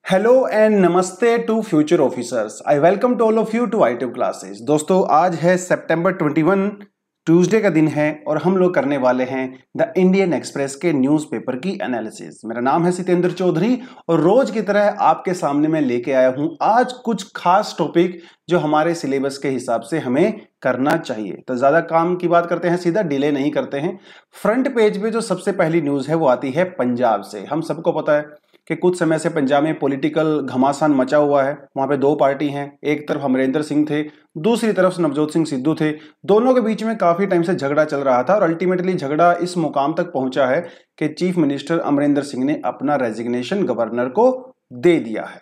Hello and नमस्ते to future officers. I welcome to all of you to ITU classes. दोस्तों, आज है सितंबर 21, Tuesday का दिन है और हम लोग करने वाले हैं द इंडियन एक्सप्रेस के न्यूज़पेपर की एनालिसिस। मेरा नाम है सितेंद्र चौधरी और रोज की तरह आपके सामने मैं लेके आया हूं आज कुछ खास टॉपिक जो हमारे सिलेबस के हिसाब से हमें करना चाहिए। तो ज्यादा काम की बात करते हैं, सीधा डिले नहीं करते हैं। फ्रंट पेज पे जो सबसे पहली न्यूज है वो आती है पंजाब से। हम सबको पता है कि कुछ समय से पंजाब में पॉलिटिकल घमासान मचा हुआ है। वहां पे दो पार्टी हैं, एक तरफ अमरिंदर सिंह थे, दूसरी तरफ नवजोत सिंह सिद्धू थे। दोनों के बीच में काफी टाइम से झगड़ा चल रहा था और अल्टीमेटली झगड़ा इस मुकाम तक पहुंचा है कि चीफ मिनिस्टर अमरिंदर सिंह ने अपना रेजिग्नेशन गवर्नर को दे दिया है।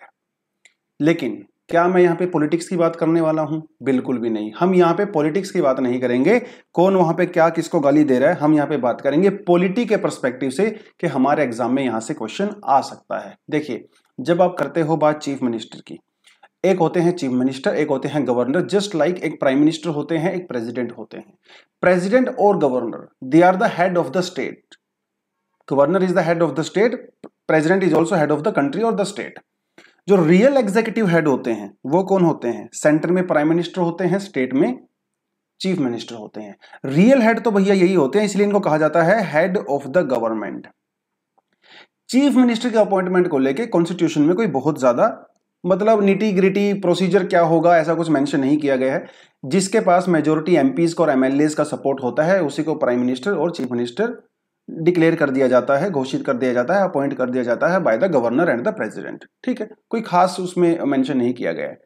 लेकिन क्या मैं यहाँ पे पॉलिटिक्स की बात करने वाला हूं? बिल्कुल भी नहीं। हम यहाँ पे पॉलिटिक्स की बात नहीं करेंगे, कौन वहां पे क्या किसको गाली दे रहा है। हम यहाँ पे बात करेंगे पॉलिटी के पर्सपेक्टिव से कि हमारे एग्जाम में यहाँ से क्वेश्चन आ सकता है। देखिए, जब आप करते हो बात चीफ मिनिस्टर की, एक होते हैं चीफ मिनिस्टर, एक होते हैं गवर्नर। जस्ट लाइक एक प्राइम मिनिस्टर होते हैं, एक प्रेसिडेंट होते हैं। प्रेसिडेंट और governor, they are the head of the state. Governor is the head of the state, president is also head of the country और द स्टेट। जो real executive head होते हैं वो कौन होते हैं? सेंटर में प्राइम मिनिस्टर होते हैं, स्टेट में चीफ मिनिस्टर होते हैं। रियल हेड तो भैया यही होते हैं, इसलिए इनको कहा जाता है head of the government. Chief minister के अपॉइंटमेंट को लेके कॉन्स्टिट्यूशन में कोई बहुत ज्यादा मतलब निटी ग्रिटी प्रोसीजर क्या होगा ऐसा कुछ मेंशन नहीं किया गया है। जिसके पास मेजोरिटी एमपीज का और एमएलएज का सपोर्ट होता है उसी को प्राइम मिनिस्टर और चीफ मिनिस्टर डिक्लेयर कर दिया जाता है, घोषित कर दिया जाता है, अपॉइंट कर दिया जाता है by the governor and the president. ठीक है, कोई खास उसमें मेंशन नहीं किया गया है।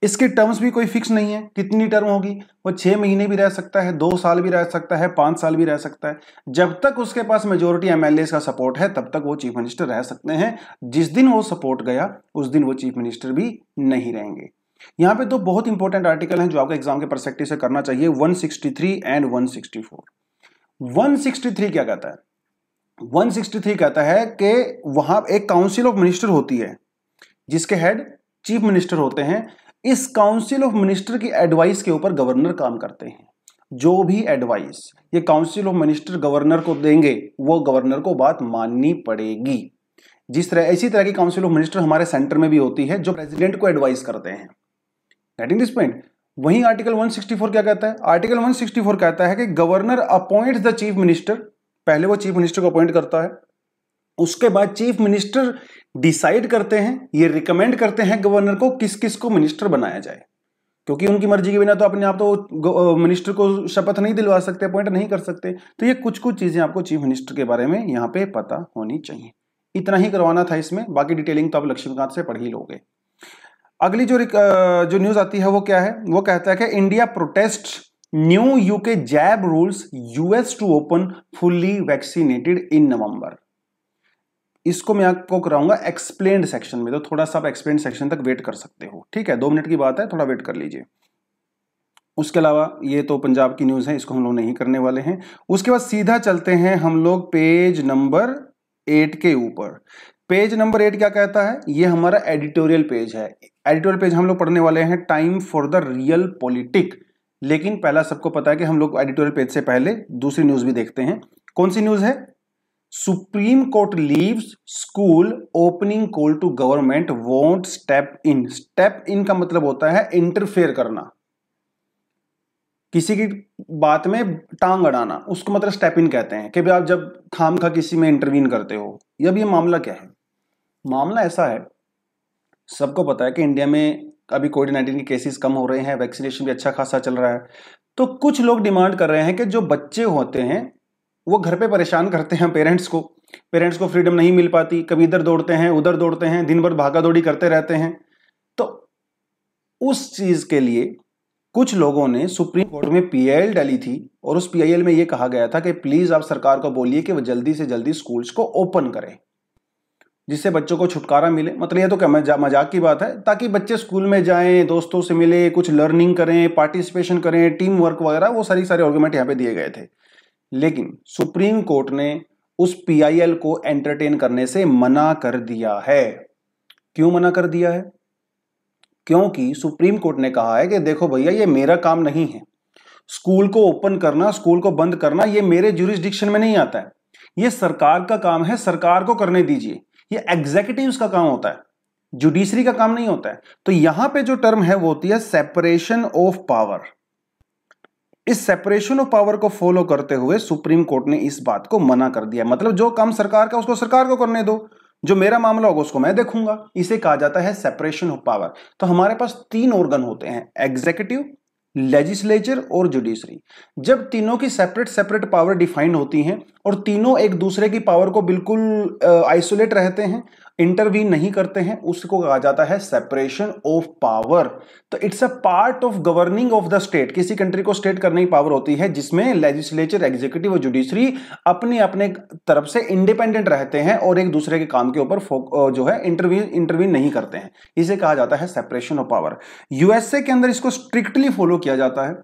इसके टर्म्स भी कोई फिक्स नहीं है कितनी टर्म होगी। वो 6 महीने भी रह सकता है, 2 साल भी रह सकता है, 5 साल भी रह सकता है। जब तक उसके पास मेजोरिटी एमएलए का सपोर्ट है तब तक वो चीफ मिनिस्टर रह सकते हैं। जिस दिन वो सपोर्ट गया उस दिन वो चीफ मिनिस्टर भी नहीं रहेंगे। यहाँ पे 2 बहुत इंपॉर्टेंट आर्टिकल हैं जो आपको एग्जाम के पर्सपेक्टिव से करना चाहिए, 163 एंड 164। 163 क्या कहता है? 163 कहता है कि वहां एक काउंसिल ऑफ मिनिस्टर होती है जिसके हेड चीफ मिनिस्टर होते हैं। इस काउंसिल ऑफ मिनिस्टर की एडवाइस के ऊपर गवर्नर काम करते हैं। जो भी एडवाइस ये काउंसिल ऑफ मिनिस्टर गवर्नर को देंगे वो गवर्नर को बात माननी पड़ेगी। जिस तरह इसी तरह की काउंसिल ऑफ मिनिस्टर हमारे सेंटर में भी होती है जो प्रेसिडेंट को एडवाइस करते हैं। Getting this point? वहीं आर्टिकल 164 क्या कहता है? आर्टिकल 164 कहता है कि governor appoints the chief minister. पहले वो चीफ मिनिस्टर को अपॉइंट करता है, उसके बाद चीफ मिनिस्टर डिसाइड करते हैं, ये रिकमेंड करते हैं गवर्नर को किस किस को मिनिस्टर बनाया जाए। क्योंकि उनकी मर्जी के बिना तो अपने आप तो मिनिस्टर को शपथ नहीं दिलवा सकते, अपॉइंट नहीं कर सकते। तो ये कुछ कुछ चीजें आपको चीफ मिनिस्टर के बारे में यहाँ पे पता होनी चाहिए। इतना ही करवाना था इसमें, बाकी डिटेलिंग तो आप लक्ष्मीकांत से पढ़ ही लोगे। अगली जो न्यूज आती है वो क्या है? वो कहता है कि India protest new UK jab rules, US to open fully vaccinated in November. इसको मैं आपको कराऊंगा एक्सप्लेन्ड सेक्शन में, तो थोड़ा सा आप एक्सप्लेन्ड सेक्शन तक वेट कर सकते हो। ठीक है, 2 मिनट की बात है, थोड़ा वेट कर लीजिए। उसके अलावा ये तो पंजाब की न्यूज है, इसको हम लोग नहीं करने वाले हैं। उसके बाद सीधा चलते हैं हम लोग पेज नंबर 8 के ऊपर। पेज नंबर 8 क्या कहता है? ये हमारा एडिटोरियल पेज है। एडिटोरियल पेज हम लोग पढ़ने वाले हैं time for the real politic. लेकिन पहला सबको पता है कि हम लोग एडिटोरियल पेज से पहले दूसरी न्यूज भी देखते हैं। कौन सी न्यूज है? Supreme Court leaves school opening call to government won't step in. Step in का मतलब होता है इंटरफेयर करना, किसी की बात में टांग अड़ाना, उसको मतलब स्टेप इन कहते हैं। कि भाई आप जब खामखा किसी में इंटरवीन करते हो। अब ये मामला क्या है? मामला ऐसा है, सबको पता है कि इंडिया में अभी कोविड-19 के केसेस कम हो रहे हैं, वैक्सीनेशन भी अच्छा खासा चल रहा है। तो कुछ लोग डिमांड कर रहे हैं कि जो बच्चे होते हैं वो घर पे परेशान करते हैं पेरेंट्स को फ्रीडम नहीं मिल पाती, कभी इधर दौड़ते हैं उधर दौड़ते हैं, दिन भर भागा दौड़ी करते रहते हैं। तो उस चीज के लिए कुछ लोगों ने सुप्रीम कोर्ट में पीआईएल डाली थी और उस पीआईएल में यह कहा गया था कि प्लीज आप सरकार को बोलिए कि वो जल्दी से जल्दी स्कूल्स को ओपन करें जिससे बच्चों को छुटकारा मिले। मतलब ये तो क्या मजाक की बात है, ताकि बच्चे स्कूल में जाएं, दोस्तों से मिले, कुछ लर्निंग करें, पार्टिसिपेशन करें, टीम वर्क वगैरह, वो सारे आर्गुमेंट यहाँ पे दिए गए थे। लेकिन सुप्रीम कोर्ट ने उस पीआईएल को एंटरटेन करने से मना कर दिया है। क्यों मना कर दिया है? क्योंकि सुप्रीम कोर्ट ने कहा है कि देखो भैया, ये मेरा काम नहीं है। स्कूल को ओपन करना, स्कूल को बंद करना, ये मेरे ज्यूरिसडिक्शन में नहीं आता है। ये सरकार का काम है, सरकार को करने दीजिए। ये एग्जीक्यूटिव्स का काम होता है। जुडिशरी का काम नहीं होता है। तो यहां पे जो टर्म है वो होती है सेपरेशन ऑफ पावर। इस सेपरेशन ऑफ पावर को फॉलो करते हुए सुप्रीम कोर्ट ने इस बात को मना कर दिया, मतलब जो काम सरकार का उसको सरकार को करने दो, जो मेरा मामला होगा उसको मैं देखूंगा। इसे कहा जाता है सेपरेशन ऑफ पावर। तो हमारे पास तीन ऑर्गन होते हैं, एग्जीक्यूटिव, लेजिस्लेचर और जुडिशरी। जब तीनों की सेपरेट सेपरेट पावर डिफाइंड होती हैं और तीनों एक दूसरे की पावर को बिल्कुल आइसोलेट रहते हैं, इंटरवीन नहीं करते हैं, उसको कहा जाता है सेपरेशन ऑफ पावर। तो it's a part of governing of the state. किसी कंट्री को स्टेट करने की पावर होती है जिसमें लेजिस्लेचर, एग्जीक्यूटिव और जुडिशरी अपने अपने तरफ से इंडिपेंडेंट रहते हैं और एक दूसरे के काम के ऊपर जो है इंटरवीन नहीं करते हैं। इसे कहा जाता है सेपरेशन ऑफ पावर। यूएसए के अंदर इसको स्ट्रिक्टली फॉलो किया जाता है,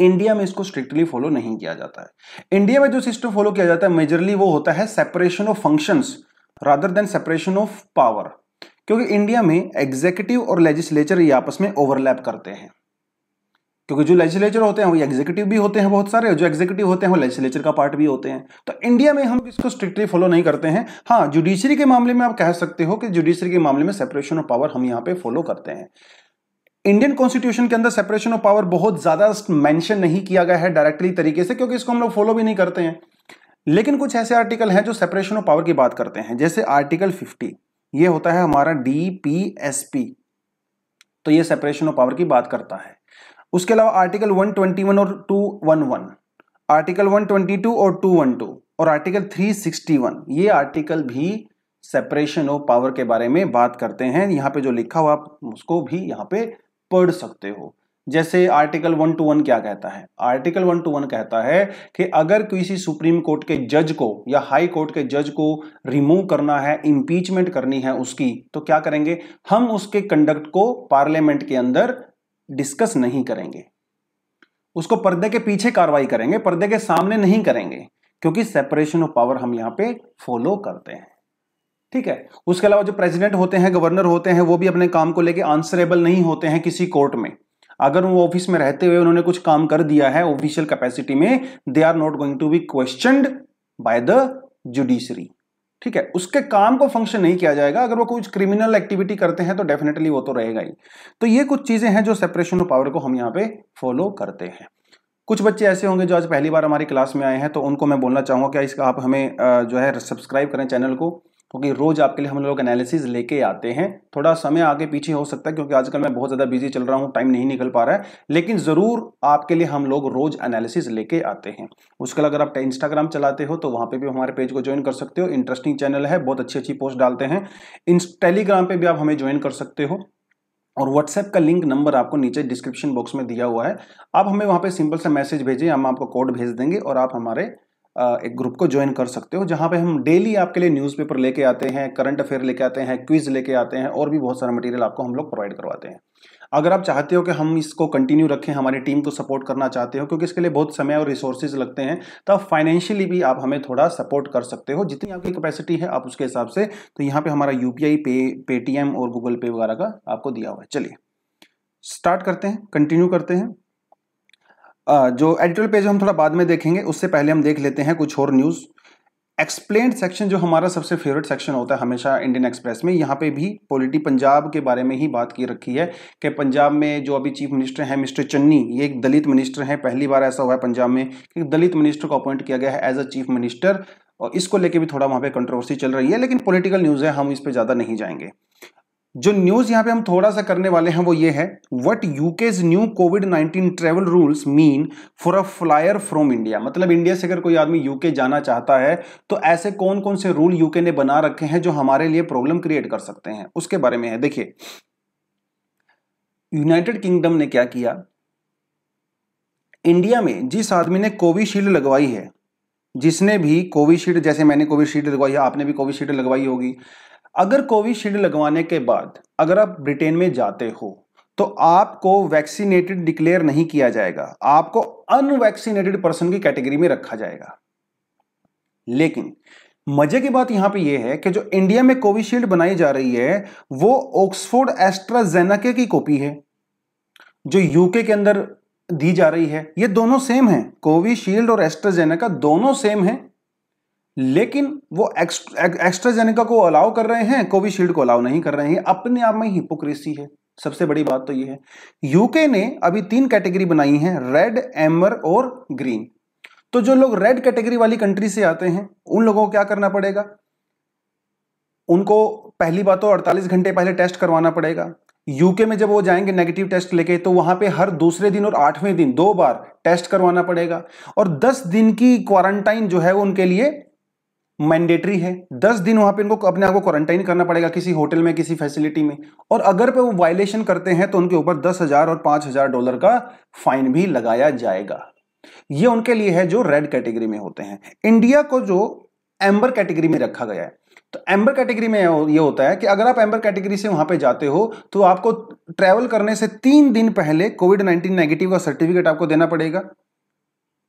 इंडिया में इसको स्ट्रिक्टली फॉलो नहीं किया जाता है। इंडिया में जो सिस्टम फॉलो किया जाता है मेजरली वो होता है separation of functions rather than separation of power, क्योंकि इंडिया में एग्जीक्यूटिव और लेजिस्लेचर ये आपस में ओवरलैप करते हैं। क्योंकि जो लेजिस्लेचर होते हैं वो एग्जीक्यूटिव भी होते हैं बहुत सारे, और जो एग्जीक्यूटिव होते हैं वो लेजिस्लेचर का पार्ट भी होते हैं। तो इंडिया में हम इसको स्ट्रिक्टली फॉलो नहीं करते हैं। हाँ, जुडिशरी के मामले में आप कह सकते हो कि जुडिशरी के मामले में सेपरेशन ऑफ पावर हम यहाँ पे फॉलो करते हैं। इंडियन कॉन्स्टिट्यूशन के अंदर सेपरेशन ऑफ पावर बहुत ज्यादा मेंशन नहीं किया गया है डायरेक्टली तरीके से, क्योंकि इसको हम लोग फॉलो भी नहीं करते हैं। लेकिन कुछ ऐसे आर्टिकल हैं जो सेपरेशन ऑफ पावर की बात करते हैं, जैसे आर्टिकल 50, ये होता है हमारा डीपीएसपी, तो ये सेपरेशन ऑफ पावर की बात करता है। उसके अलावा आर्टिकल 121 और 211, आर्टिकल 122 और 212 और आर्टिकल 361, ये आर्टिकल भी सेपरेशन ऑफ पावर के बारे में बात करते हैं। यहां पे जो लिखा हुआ आप उसको भी यहां पे पढ़ सकते हो। जैसे आर्टिकल 121 क्या कहता है? आर्टिकल 121 कहता है कि अगर किसी सुप्रीम कोर्ट के जज को या हाई कोर्ट के जज को रिमूव करना है, इंपीचमेंट करनी है उसकी, तो क्या करेंगे? हम उसके कंडक्ट को पार्लियामेंट के अंदर डिस्कस नहीं करेंगे, उसको पर्दे के पीछे कार्रवाई करेंगे, पर्दे के सामने नहीं करेंगे, क्योंकि सेपरेशन ऑफ पावर हम यहां पे फॉलो करते हैं। ठीक है। उसके अलावा जो प्रेसिडेंट होते हैं, गवर्नर होते हैं, वो भी अपने काम को लेके आंसरेबल नहीं होते हैं किसी कोर्ट में। अगर वो ऑफिस में रहते हुए उन्होंने कुछ काम कर दिया है ऑफिशियल कैपेसिटी में, they are not going to be questioned by the judiciary. ठीक है, उसके काम को फंक्शन नहीं किया जाएगा। अगर वो कुछ क्रिमिनल एक्टिविटी करते हैं तो डेफिनेटली वो तो रहेगा ही। तो ये कुछ चीजें हैं जो सेपरेशन ऑफ पावर को हम यहाँ पे फॉलो करते हैं। कुछ बच्चे ऐसे होंगे जो आज पहली बार हमारी क्लास में आए हैं, तो उनको मैं बोलना चाहूंगा कि इसका आप हमें जो है सब्सक्राइब करें चैनल को, क्योंकि रोज आपके लिए हम लोग एनालिसिस लेके आते हैं। थोड़ा समय आगे पीछे हो सकता है क्योंकि आजकल मैं बहुत ज़्यादा बिजी चल रहा हूँ, टाइम नहीं निकल पा रहा है, लेकिन ज़रूर आपके लिए हम लोग रोज एनालिसिस लेके आते हैं। उसके अलावा अगर आप इंस्टाग्राम चलाते हो तो वहाँ पे भी हमारे पेज को ज्वाइन कर सकते हो, इंटरेस्टिंग चैनल है, बहुत अच्छी अच्छी पोस्ट डालते हैं। टेलीग्राम पे भी आप हमें ज्वाइन कर सकते हो, और व्हाट्सएप का लिंक नंबर आपको नीचे डिस्क्रिप्शन बॉक्स में दिया हुआ है। आप हमें वहाँ पे सिंपल सा मैसेज भेजें, हम आपको कोड भेज देंगे और आप हमारे एक ग्रुप को ज्वाइन कर सकते हो, जहां पे हम डेली आपके लिए न्यूज़पेपर लेके आते हैं, करंट अफेयर लेके आते हैं, क्विज लेके आते हैं, और भी बहुत सारा मटेरियल आपको हम लोग प्रोवाइड करवाते हैं। अगर आप चाहते हो कि हम इसको कंटिन्यू रखें, हमारी टीम को सपोर्ट करना चाहते हो, क्योंकि इसके लिए बहुत समय और रिसोर्सेज लगते हैं, तो आप फाइनेंशियली भी आप हमें थोड़ा सपोर्ट कर सकते हो, जितनी आपकी कैपेसिटी है आप उसके हिसाब से। तो यहाँ पे हमारा यूपीआई, पेटीएम और गूगल पे वगैरह का आपको दिया हुआ है। चलिए स्टार्ट करते हैं, कंटिन्यू करते हैं। जो एडिटोरियल पेज हम थोड़ा बाद में देखेंगे, उससे पहले हम देख लेते हैं कुछ और न्यूज़। एक्सप्लेन्ड सेक्शन जो हमारा सबसे फेवरेट सेक्शन होता है हमेशा इंडियन एक्सप्रेस में, यहाँ पे भी पॉलिटी पंजाब के बारे में ही बात की रखी है कि पंजाब में जो अभी चीफ मिनिस्टर हैं मिस्टर चन्नी, ये एक दलित मिनिस्टर हैं। पहली बार ऐसा हुआ है पंजाब में कि दलित मिनिस्टर को अपॉइंट किया गया है एज अ चीफ मिनिस्टर, और इसको लेके भी थोड़ा वहाँ पे कंट्रोवर्सी चल रही है, लेकिन पॉलिटिकल न्यूज़ है, हम इस पर ज़्यादा नहीं जाएंगे। जो न्यूज यहां पे हम थोड़ा सा करने वाले हैं वो ये है, what UK's new covid travel rules mean for a flyer from India. मतलब इंडिया से अगर कोई आदमी यूके जाना चाहता है तो ऐसे कौन कौन से रूल यूके ने बना रखे हैं जो हमारे लिए प्रॉब्लम क्रिएट कर सकते हैं, उसके बारे में है। देखिए, यूनाइटेड किंगडम ने क्या किया, इंडिया में जिस आदमी ने कोविशील्ड लगवाई है, जिसने भी कोविशील्ड, जैसे मैंने कोविशील्ड लगवाई है, आपने भी कोविशील्ड लगवाई होगी, अगर कोविशील्ड लगवाने के बाद अगर आप ब्रिटेन में जाते हो तो आपको वैक्सीनेटेड डिक्लेयर नहीं किया जाएगा, आपको अनवैक्सीनेटेड पर्सन की कैटेगरी में रखा जाएगा। लेकिन मजे की बात यहां पे यह है कि जो इंडिया में कोविशील्ड बनाई जा रही है वो ऑक्सफोर्ड एस्ट्राजेनेका की कॉपी है, जो यूके के अंदर दी जा रही है। ये दोनों सेम है, कोविशील्ड और एस्ट्राजेनेका दोनों सेम है, लेकिन वो एस्ट्राजेनेका को अलाउ कर रहे हैं, कोविशील्ड को अलाउ नहीं कर रहे हैं। अपने आप में हिपोक्रेसी है। सबसे बड़ी बात तो ये है, यूके ने अभी 3 कैटेगरी बनाई हैं, रेड, एम्बर और ग्रीन। तो जो लोग रेड कैटेगरी वाली कंट्री से आते हैं उन लोगों को क्या करना पड़ेगा, उनको पहली बात तो 48 घंटे पहले टेस्ट करवाना पड़ेगा। यूके में जब वो जाएंगे नेगेटिव टेस्ट लेके, तो वहां पे हर दूसरे दिन और 8वें दिन 2 बार टेस्ट करवाना पड़ेगा। और 10 दिन की क्वारंटाइन जो है वो उनके लिए मैंडेटरी है। 10 दिन वहां पे इनको अपने आप को क्वारंटाइन करना पड़ेगा किसी होटल में, किसी फैसिलिटी में। और अगर पे वो वायलेशन करते हैं तो उनके ऊपर $10,000 और $5,000 का फाइन भी लगाया जाएगा। ये उनके लिए है जो रेड कैटेगरी में होते हैं। इंडिया को जो एम्बर कैटेगरी में रखा गया है, तो एम्बर कैटेगरी में ये होता है कि अगर आप एम्बर कैटेगरी से वहां पे जाते हो तो आपको ट्रैवल करने से 3 दिन पहले कोविड-19 नेगेटिव का सर्टिफिकेट आपको देना पड़ेगा।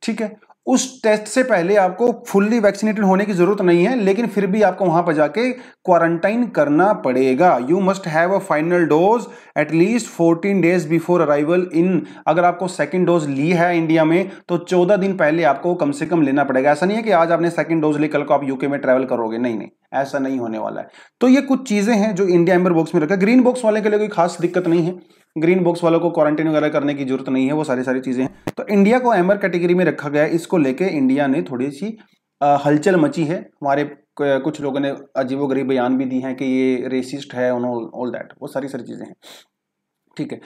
ठीक है, उस टेस्ट से पहले आपको फुल्ली वैक्सीनेटेड होने की जरूरत नहीं है, लेकिन फिर भी आपको वहां पर जाके क्वारंटाइन करना पड़ेगा। You must have a final dose at least 14 days before arrival इन। अगर आपको सेकंड डोज ली है इंडिया में तो 14 दिन पहले आपको कम से कम लेना पड़ेगा। ऐसा नहीं है कि आज आपने सेकंड डोज ली, कल को आप यूके में ट्रैवल करोगे, नहीं नहीं, ऐसा नहीं होने वाला है। तो ये कुछ चीजें हैं जो इंडिया एम्बर बॉक्स में रखा है। ग्रीन बॉक्स वाले के लिए कोई खास दिक्कत नहीं है, ग्रीन बॉक्स वालों को क्वारंटाइन वगैरह करने की जरूरत नहीं है, वो सारी चीजें हैं। तो इंडिया को एम्बर कैटेगरी में रखा गया है। इसको लेके इंडिया ने थोड़ी सी हलचल मची है। हमारे कुछ लोगों ने अजीबोगरीब बयान भी दी हैं कि ये रेसिस्ट है, ऑल दैट, वो सारी चीजें हैं। ठीक है,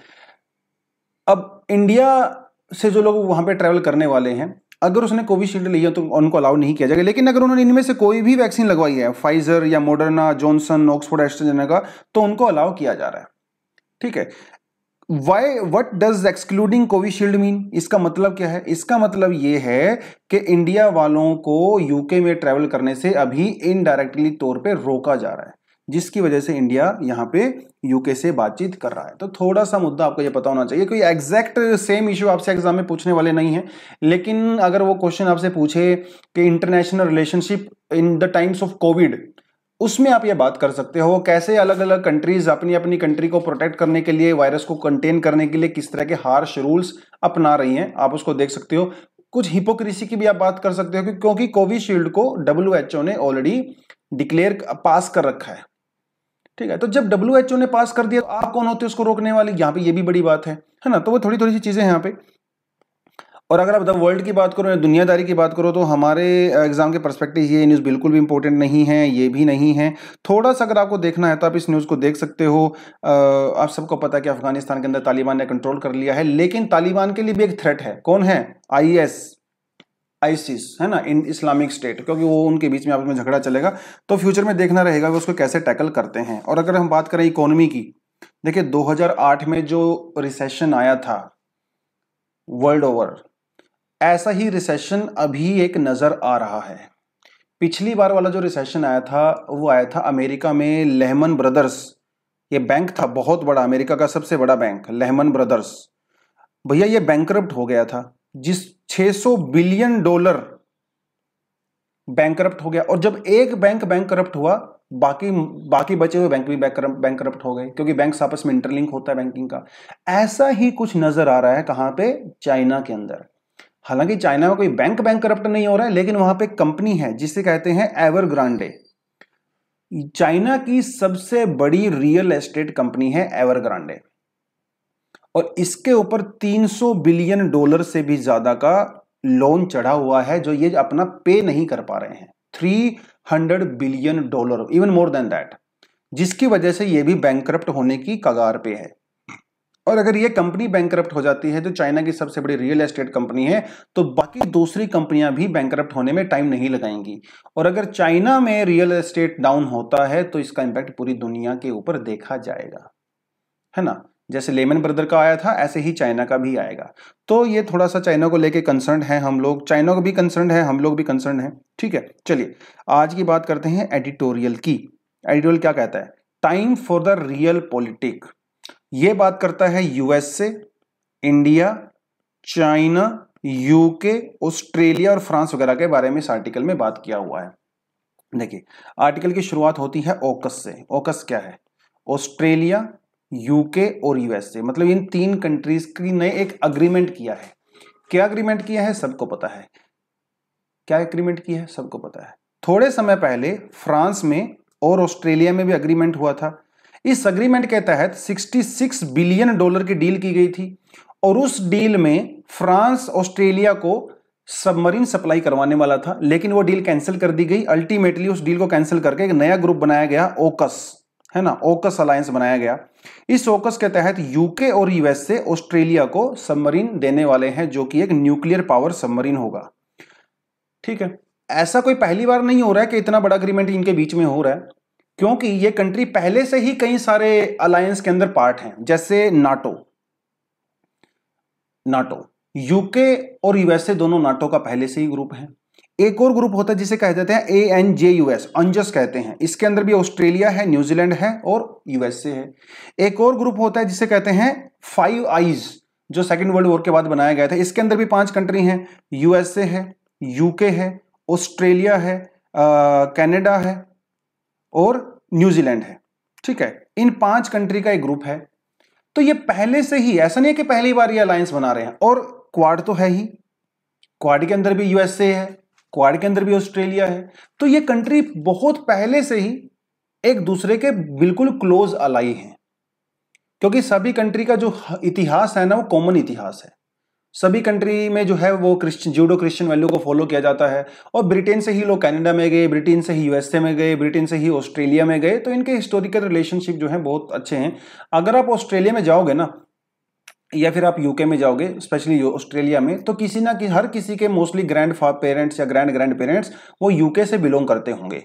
अब इंडिया से जो लोग वहां पे ट्रेवल करने वाले हैं, अगर उसने कोविशील्ड लिया तो उनको अलाउ नहीं किया जाएगा। लेकिन अगर उन्होंने इनमें से कोई भी वैक्सीन लगवाई है, फाइजर या मॉडर्ना, जॉनसन, ऑक्सफोर्ड एस्ट्राजेनेका, तो उनको अलाउ किया जा रहा है। ठीक है, what does excluding Covishield mean? इसका मतलब क्या है? इसका मतलब यह है कि इंडिया वालों को यूके में ट्रेवल करने से अभी इनडायरेक्टली तौर पे रोका जा रहा है, जिसकी वजह से इंडिया यहां पे यूके से बातचीत कर रहा है। तो थोड़ा सा मुद्दा आपको यह पता होना चाहिए। कोई एग्जैक्ट सेम इश्यू आपसे एग्जाम में पूछने वाले नहीं है, लेकिन अगर वो क्वेश्चन आपसे पूछे कि international relationship in the times of Covid, उसमें आप ये बात कर सकते हो कैसे अलग अलग कंट्रीज अपनी अपनी कंट्री को प्रोटेक्ट करने के लिए, वायरस को कंटेन करने के लिए किस तरह के हार्श रूल्स अपना रही हैं, आप उसको देख सकते हो। कुछ हिपोक्रेसी की भी आप बात कर सकते हो, क्योंकि कोविशील्ड को WHO ने ऑलरेडी डिक्लेयर पास कर रखा है। ठीक है, तो जब WHO ने पास कर दिया तो आप कौन होते हैं उसको रोकने वाले? यहाँ पे ये भी बड़ी बात है ना। तो वो थोड़ी थोड़ी सी चीजें हैं यहाँ पे। और अगर आप द वर्ल्ड की बात करो या दुनियादारी की बात करो, तो हमारे एग्जाम के पर्सपेक्टिव ये न्यूज़ बिल्कुल भी इंपॉर्टेंट नहीं है, ये भी नहीं है। थोड़ा सा अगर आपको देखना है तो आप इस न्यूज़ को देख सकते हो। आप सबको पता है कि अफगानिस्तान के अंदर तालिबान ने कंट्रोल कर लिया है, लेकिन तालिबान के लिए भी एक थ्रेट है। कौन है? आईसिस है ना, इन इस्लामिक स्टेट, क्योंकि वो उनके बीच में आपस में झगड़ा चलेगा। तो फ्यूचर में देखना रहेगा वो उसको कैसे टैकल करते हैं। और अगर हम बात करें इकोनॉमी की, देखिए 2008 में जो रिसेशन आया था वर्ल्ड ओवर, ऐसा ही रिसेशन अभी एक नजर आ रहा है। पिछली बार वाला जो रिसेशन आया था वो आया था अमेरिका में, लेहमन ब्रदर्स, ये बैंक था बहुत बड़ा, अमेरिका का सबसे बड़ा बैंक लेहमन ब्रदर्स। भैया ये बैंकरप्ट हो गया था, जिस $600 बिलियन बैंकरप्ट हो गया। और जब एक बैंक बैंकरप्ट हुआ, बाकी बचे हुए बैंक भी बैंकरप्ट हो गए, क्योंकि बैंक आपस में इंटरलिंक होता है बैंकिंग का। ऐसा ही कुछ नजर आ रहा है कहां पे? चाइना के अंदर। हालांकि चाइना में कोई बैंक करप्ट नहीं हो रहा है, लेकिन वहां पे कंपनी है जिसे कहते हैं एवरग्रांडे। चाइना की सबसे बड़ी रियल एस्टेट कंपनी है एवरग्रांडे, और इसके ऊपर $300 बिलियन से भी ज्यादा का लोन चढ़ा हुआ है, जो ये अपना पे नहीं कर पा रहे हैं। $300 billion, even more than that, जिसकी वजह से ये भी बैंकरप्ट होने की कगार पे है। और अगर ये कंपनी बैंकरप्ट हो जाती है, तो चाइना की सबसे बड़ी रियल एस्टेट कंपनी है, तो बाकी दूसरी कंपनियां भी बैंकरप्ट होने में टाइम नहीं लगाएंगी। और अगर चाइना में रियल एस्टेट डाउन होता है तो इसका इंपैक्ट पूरी दुनिया के ऊपर देखा जाएगा, है ना। जैसे लेमन ब्रदर का आया था, ऐसे ही चाइना का भी आएगा। तो ये थोड़ा सा चाइना को लेके कंसर्न है हम लोग, चाइना को भी कंसर्न है, हम लोग भी कंसर्न है। ठीक है, चलिए आज की बात करते हैं एडिटोरियल की। एडिटोरियल क्या कहता है? Time for the real politic. ये बात करता है यूएस से, इंडिया, चाइना, यूके, ऑस्ट्रेलिया और फ्रांस वगैरह के बारे में इस आर्टिकल में बात किया हुआ है। देखिए, आर्टिकल की शुरुआत होती है ऑकस से। ऑकस क्या है? ऑस्ट्रेलिया, यूके और यूएसए, मतलब इन 3 कंट्रीज की ने एक अग्रीमेंट किया है। क्या अग्रीमेंट किया है? सबको पता है। क्या एग्रीमेंट की है? सबको पता है। थोड़े समय पहले फ्रांस में और ऑस्ट्रेलिया में भी अग्रीमेंट हुआ था। इस अग्रीमेंट के तहत $66 बिलियन की डील की गई थी और उस डील में फ्रांस ऑस्ट्रेलिया को सबमरीन सप्लाई करवाने वाला था, लेकिन वो डील कैंसिल कर दी गई। अल्टीमेटली उस डील को कैंसिल करके एक नया ग्रुप बनाया गया, ओकस, है ना, ओकस अलायंस बनाया गया। इस ओकस के तहत यूके और यूएसए ऑस्ट्रेलिया को सबमरीन देने वाले हैं, जो कि एक न्यूक्लियर पावर सबमरीन होगा। ठीक है, ऐसा कोई पहली बार नहीं हो रहा है कि इतना बड़ा अग्रीमेंट इनके बीच में हो रहा है, क्योंकि ये कंट्री पहले से ही कई सारे अलायंस के अंदर पार्ट हैं, जैसे नाटो। यूके और यूएसए दोनों नाटो का पहले से ही ग्रुप है। एक और ग्रुप होता है जिसे कह देते हैं ANJUS, अंजस कहते हैं। इसके अंदर भी ऑस्ट्रेलिया है, न्यूजीलैंड है और यूएसए है। एक और ग्रुप होता है जिसे कहते हैं फाइव आइज, जो सेकेंड वर्ल्ड वॉर के बाद बनाया गया था। इसके अंदर भी 5 कंट्री हैं, यूएसए है, यूके है, ऑस्ट्रेलिया है, कनाडा है और न्यूजीलैंड है। ठीक है, इन 5 कंट्री का एक ग्रुप है। तो ये पहले से ही, ऐसा नहीं है कि पहली बार ये अलायंस बना रहे हैं। और क्वाड तो है ही, क्वाड के अंदर भी यूएसए है, क्वाड के अंदर भी ऑस्ट्रेलिया है। तो ये कंट्री बहुत पहले से ही एक दूसरे के बिल्कुल क्लोज अलाई हैं, क्योंकि सभी कंट्री का जो इतिहास है ना, वो कॉमन इतिहास है। सभी कंट्री में जो है वो जूडो क्रिश्चियन वैल्यू को फॉलो किया जाता है। और ब्रिटेन से ही लोग कनाडा में गए, ब्रिटेन से ही यूएसए में गए, ब्रिटेन से ही ऑस्ट्रेलिया में गए। तो इनके हिस्टोरिकल रिलेशनशिप जो है बहुत अच्छे हैं। अगर आप ऑस्ट्रेलिया में जाओगे ना, या फिर आप यूके में जाओगे, स्पेशली ऑस्ट्रेलिया में, तो किसी ना हर किसी के मोस्टली ग्रैंड पेरेंट्स या ग्रैंड पेरेंट्स वो यूके से बिलोंग करते होंगे।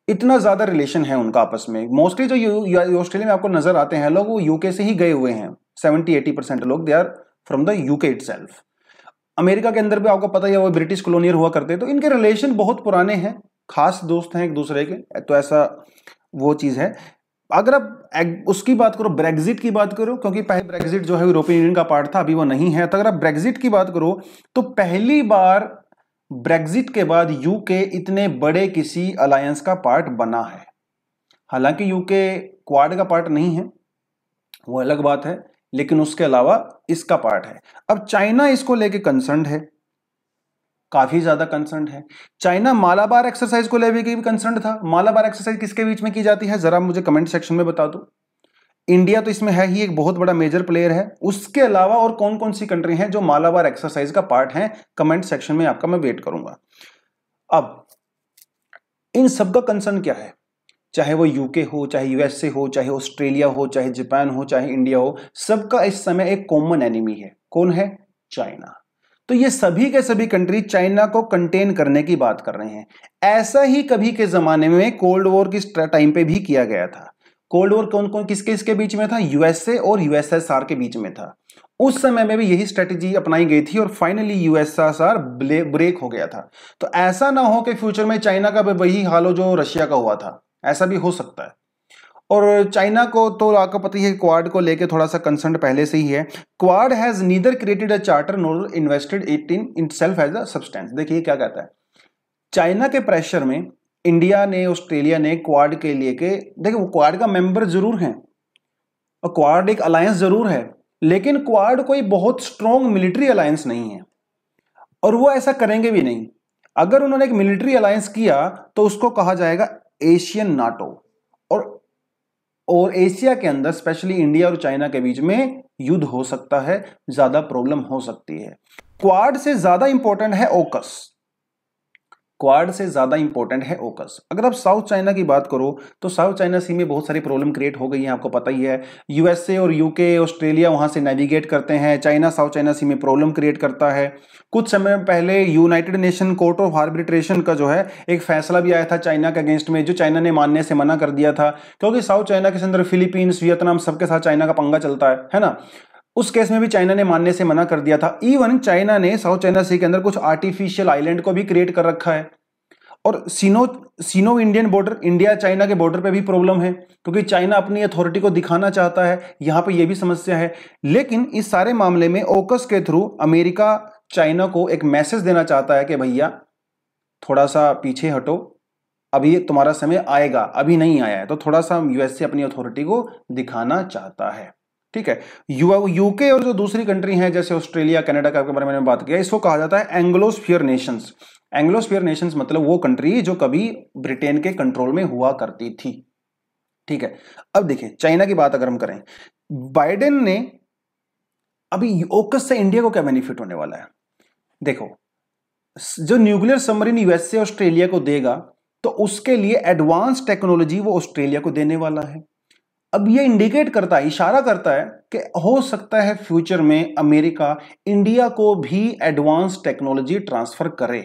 इतना ज्यादा रिलेशन है उनका आपस में। मोस्टली जो ऑस्ट्रेलिया में आपको नजर आते हैं लोग, वो यूके से ही गए हुए हैं। 70-80% लोग they are from the UK itself. America के अंदर भी आपको पता ही है, वो ब्रिटिश कॉलोनियल हुआ करते हैं, तो इनके रिलेशन बहुत पुराने हैं, खास दोस्त हैं एक दूसरे के। तो ऐसा वो चीज है। अगर आप उसकी बात करो, ब्रेग्जिट की बात करो, क्योंकि पहले ब्रेग्जिट जो है यूरोपियन यूनियन का पार्ट था, अभी वो नहीं है। तो अगर आप ब्रेग्जिट की बात करो, तो पहली बार ब्रेग्जिट के बाद यूके इतने बड़े किसी अलायंस का पार्ट बना है। हालांकि यूके क्वाड का पार्ट नहीं है, वो अलग बात है, लेकिन उसके अलावा इसका पार्ट है। अब चाइना इसको लेके कंसर्न है, काफी ज्यादा कंसर्न है। चाइना मालाबार एक्सरसाइज को लेके भी कंसर्न था। मालाबार एक्सरसाइज किसके बीच में की जाती है, जरा मुझे कमेंट सेक्शन में बता दो। इंडिया तो इसमें है ही, एक बहुत बड़ा मेजर प्लेयर है। उसके अलावा और कौन कौन सी कंट्री हैं जो मालाबार एक्सरसाइज का पार्ट है, कमेंट सेक्शन में आपका मैं वेट करूंगा। अब इन सबका कंसर्न क्या है, चाहे वो यूके हो, चाहे यूएसए हो, चाहे ऑस्ट्रेलिया हो, चाहे जापान हो, चाहे इंडिया हो, सबका इस समय एक कॉमन एनिमी है। कौन है, चाइना। तो ये सभी के सभी कंट्री चाइना को कंटेन करने की बात कर रहे हैं। ऐसा ही कभी के जमाने में कोल्ड वॉर की टाइम पे भी किया गया था। कोल्ड वॉर कौन कौन किसके इसके बीच में था, यूएसए और यूएसएसआर के बीच में था। उस समय में भी यही स्ट्रेटेजी अपनाई गई थी और फाइनली यूएसएसआर ब्रेक हो गया था। तो ऐसा ना हो कि फ्यूचर में चाइना का वही हाल हो जो रशिया का हुआ था, ऐसा भी हो सकता है। और चाइना को तो आपको पता ही है, क्वाड को लेके थोड़ा सा कंसर्न पहले से ही है। Quad has neither created a charter nor invested it in itself as a substance. देखिए क्या कहता है, चाइना के प्रेशर में इंडिया ने, ऑस्ट्रेलिया ने क्वाड के लिए के, देखिए वो क्वाड का मेंबर जरूर हैं और क्वाड एक अलायंस जरूर है, लेकिन क्वाड कोई बहुत स्ट्रॉन्ग मिलिट्री अलायंस नहीं है और वो ऐसा करेंगे भी नहीं। अगर उन्होंने एक मिलिट्री अलायंस किया तो उसको कहा जाएगा एशियन नाटो। और एशिया के अंदर स्पेशली इंडिया और चाइना के बीच में युद्ध हो सकता है, ज्यादा प्रॉब्लम हो सकती है। क्वाड से ज्यादा इंपॉर्टेंट है ओकस। क्वाड से ज्यादा इंपॉर्टेंट है ओकस। अगर आप साउथ चाइना की बात करो तो साउथ चाइना सी में बहुत सारी प्रॉब्लम क्रिएट हो गई है, आपको पता ही है। यूएसए और यूके, ऑस्ट्रेलिया वहां से नेविगेट करते हैं, चाइना साउथ चाइना सी में प्रॉब्लम क्रिएट करता है। कुछ समय पहले United nation court of arbitration का जो है एक फैसला भी आया था चाइना के अगेंस्ट में, जो चाइना ने मानने से मना कर दिया था, क्योंकि साउथ चाइना के अंदर फिलीपींस, वियतनाम सबके साथ चाइना का पंगा चलता है ना। उस केस में भी चाइना ने मानने से मना कर दिया था। इवन चाइना ने साउथ चाइना सी के अंदर कुछ आर्टिफिशियल आइलैंड को भी क्रिएट कर रखा है। और सीनो इंडियन बॉर्डर, इंडिया चाइना के बॉर्डर पे भी प्रॉब्लम है, क्योंकि चाइना अपनी अथॉरिटी को दिखाना चाहता है, यहां पे ये भी समस्या है। लेकिन इस सारे मामले में ओकस के थ्रू अमेरिका चाइना को एक मैसेज देना चाहता है कि भैया थोड़ा सा पीछे हटो, अभी तुम्हारा समय आएगा, अभी नहीं आया है। तो थोड़ा सा यूएसए अपनी अथॉरिटी को दिखाना चाहता है। ठीक है, यूके और जो दूसरी कंट्री हैं जैसे ऑस्ट्रेलिया, कनाडा का बारे में बात किया, इसको कहा जाता है एंग्लोस्फीयर नेशंस। एंग्लोस्फीयर नेशंस मतलब वो कंट्री जो कभी ब्रिटेन के कंट्रोल में हुआ करती थी। ठीक है, अब देखिए चाइना की बात अगर हम करें, बाइडेन ने अभी ओकस से इंडिया को क्या बेनिफिट होने वाला है? देखो, जो न्यूक्लियर सबमरीन यूएसए ऑस्ट्रेलिया को देगा तो उसके लिए एडवांस टेक्नोलॉजी वो ऑस्ट्रेलिया को देने वाला है। अब ये इंडिकेट करता है, इशारा करता है कि हो सकता है फ्यूचर में अमेरिका इंडिया को भी एडवांस टेक्नोलॉजी ट्रांसफर करे।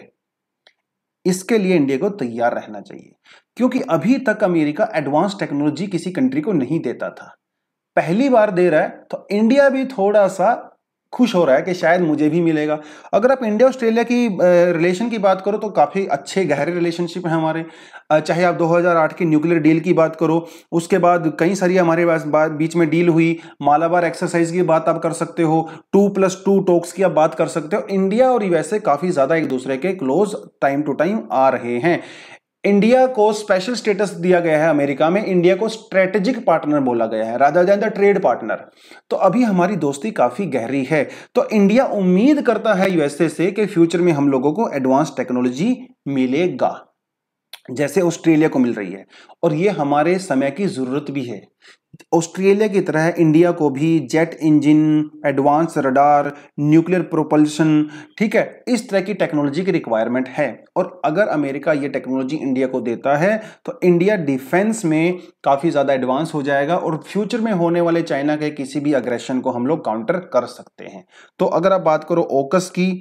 इसके लिए इंडिया को तैयार रहना चाहिए, क्योंकि अभी तक अमेरिका एडवांस टेक्नोलॉजी किसी कंट्री को नहीं देता था, पहली बार दे रहा है, तो इंडिया भी थोड़ा सा खुश हो रहा है कि शायद मुझे भी मिलेगा। अगर आप इंडिया ऑस्ट्रेलिया की रिलेशन की बात करो तो काफ़ी अच्छे गहरे रिलेशनशिप हैं हमारे। चाहे आप 2008 की न्यूक्लियर डील की बात करो, उसके बाद कई सारी हमारे पास बीच में डील हुई, मालाबार एक्सरसाइज की बात आप कर सकते हो, 2+2 टॉक्स की आप बात कर सकते हो। इंडिया और यूएसए काफ़ी ज़्यादा एक दूसरे के क्लोज टाइम टू टाइम आ रहे हैं। इंडिया को स्पेशल स्टेटस दिया गया है अमेरिका में, इंडिया को स्ट्रेटेजिक पार्टनर बोला गया है rather than the trade partner. तो अभी हमारी दोस्ती काफी गहरी है। तो इंडिया उम्मीद करता है यूएसए से कि फ्यूचर में हम लोगों को एडवांस टेक्नोलॉजी मिलेगा, जैसे ऑस्ट्रेलिया को मिल रही है, और ये हमारे समय की जरूरत भी है। ऑस्ट्रेलिया की तरह इंडिया को भी jet engine, advance radar, nuclear propulsion, ठीक है, इस तरह की टेक्नोलॉजी की रिक्वायरमेंट है। और अगर अमेरिका ये टेक्नोलॉजी इंडिया को देता है तो इंडिया डिफेंस में काफी ज्यादा एडवांस हो जाएगा और फ्यूचर में होने वाले चाइना के किसी भी अग्रेशन को हम लोग काउंटर कर सकते हैं। तो अगर आप बात करो ओकस की,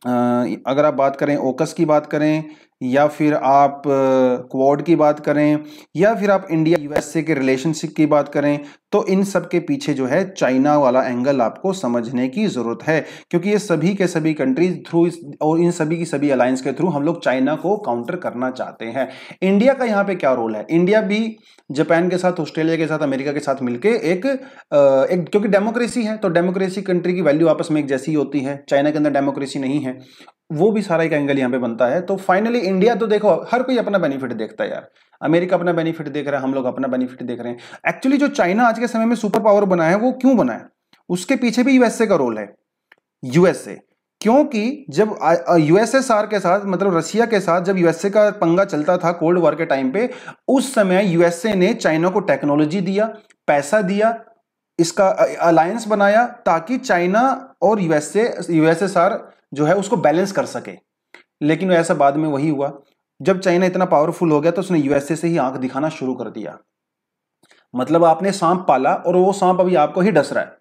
अगर आप बात करें ओकस की बात करें, या फिर आप क्वाड की बात करें, या फिर आप इंडिया यूएसए के रिलेशनशिप की बात करें, तो इन सब के पीछे जो है चाइना वाला एंगल आपको समझने की जरूरत है, क्योंकि ये सभी के सभी कंट्रीज थ्रू और इन सभी की सभी अलायंस के थ्रू हम लोग चाइना को काउंटर करना चाहते हैं। इंडिया का यहाँ पे क्या रोल है? इंडिया भी जापान के साथ, ऑस्ट्रेलिया के साथ, अमेरिका के साथ मिलकर एक क्योंकि डेमोक्रेसी है तो डेमोक्रेसी कंट्री की वैल्यू आपस में एक जैसी होती है, चाइना के अंदर डेमोक्रेसी नहीं है, वो भी सारा एक एंगल यहाँ पे बनता है। तो फाइनली इंडिया तो देखो हर कोई अपना बेनिफिट देखता है यार, अमेरिका अपना बेनिफिट देख रहा है, हम लोग अपना बेनिफिट देख रहे हैं। एक्चुअली जो चाइना आज के समय में सुपर पावर बना है वो क्यों बना है? उसके पीछे भी यूएसए का रोल है। यूएसए, क्योंकि जब यूएसएसआर के साथ मतलब रशिया के साथ जब यूएसए का पंगा चलता था कोल्ड वॉर के टाइम पे, उस समय यूएसए ने चाइना को टेक्नोलॉजी दिया, पैसा दिया, इसका अलायंस बनाया ताकि चाइना और यूएसएसआर जो है उसको बैलेंस कर सके। लेकिन ऐसा बाद में वही हुआ, जब चाइना इतना पावरफुल हो गया तो उसने यूएसए से ही आंख दिखाना शुरू कर दिया। मतलब आपने सांप पाला और वो सांप अभी आपको ही डस रहा है।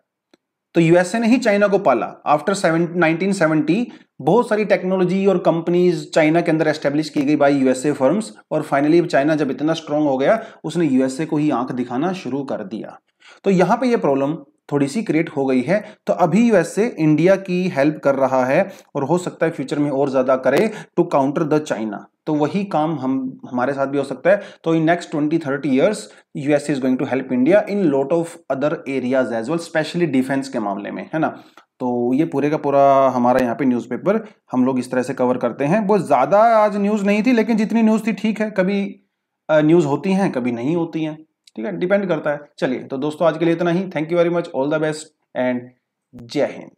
तो यूएसए ने ही चाइना को पाला। आफ्टर 1970 बहुत सारी टेक्नोलॉजी और कंपनीज चाइना के अंदर एस्टेब्लिश की गई बाय यूएसए फर्म्स, और फाइनली चाइना जब इतना स्ट्रांग हो गया उसने यूएसए को ही आंख दिखाना शुरू कर दिया। तो यहां पे ये प्रॉब्लम थोड़ी सी क्रिएट हो गई है। तो अभी यूएसए इंडिया की हेल्प कर रहा है और हो सकता है फ्यूचर में और ज्यादा करे टू काउंटर द चाइना। तो वही काम हमारे साथ भी हो सकता है। तो in next 20-30 years USA is going to help India in lot of other areas as well, specially defence के मामले में, है ना। तो ये पूरे का पूरा हमारा यहाँ पे न्यूज़पेपर हम लोग इस तरह से कवर करते हैं। बहुत ज्यादा आज न्यूज नहीं थी, लेकिन जितनी न्यूज थी ठीक है, कभी न्यूज होती हैं कभी नहीं होती हैं, ठीक है, डिपेंड करता है। चलिए तो दोस्तों आज के लिए इतना ही। Thank you very much, all the best and जय हिंद।